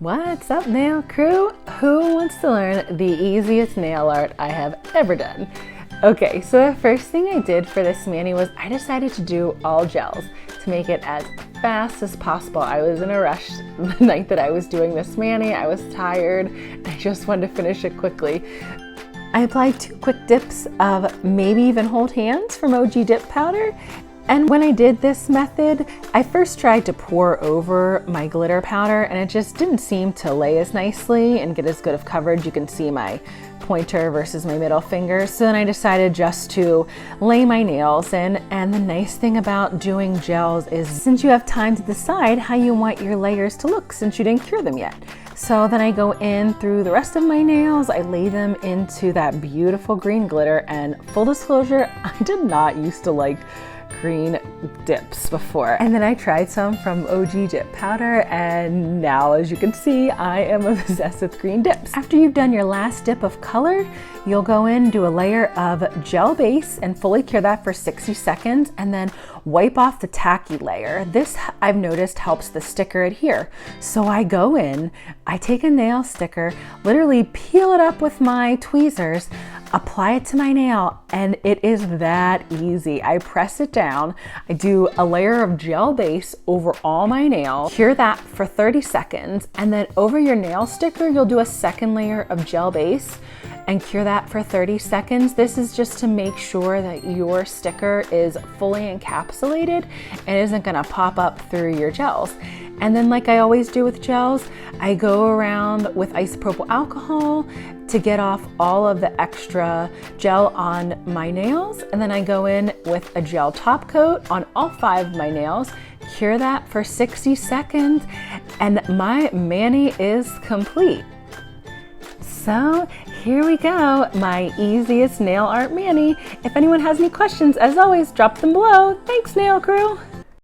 What's up, nail crew? Who wants to learn the easiest nail art I have ever done? Okay, so the first thing I did for this mani was I decided to do all gels to make it as fast as possible. I was in a rush the night that I was doing this mani. I was tired. I just wanted to finish it quickly. I applied 2 quick dips of maybe even hold hands from OG dip powder. And when I did this method, I first tried to pour over my glitter powder and it just didn't seem to lay as nicely and get as good of coverage. You can see my pointer versus my middle finger. So then I decided just to lay my nails in. And the nice thing about doing gels is since you have time to decide how you want your layers to look since you didn't cure them yet. So then I go in through the rest of my nails, I lay them into that beautiful green glitter, and full disclosure, I did not used to like green dips before. And then I tried some from OG dip powder, and now as you can see, I am obsessed with green dips. After you've done your last dip of color, you'll go in, do a layer of gel base and fully cure that for 60 seconds and then wipe off the tacky layer. This I've noticed helps the sticker adhere. So I go in, I take a nail sticker, literally peel it up with my tweezers, apply it to my nail, and it is that easy. I press it down, I do a layer of gel base over all my nails, cure that for 30 seconds, and then over your nail sticker, you'll do a second layer of gel base and cure that for 30 seconds. This is just to make sure that your sticker is fully encapsulated and isn't gonna pop up through your gels. And then like I always do with gels, I go around with isopropyl alcohol to get off all of the extra gel on my nails. And then I go in with a gel top coat on all 5 of my nails, cure that for 60 seconds, and my mani is complete. So here we go, my easiest nail art mani. If anyone has any questions, as always, drop them below. Thanks, nail crew.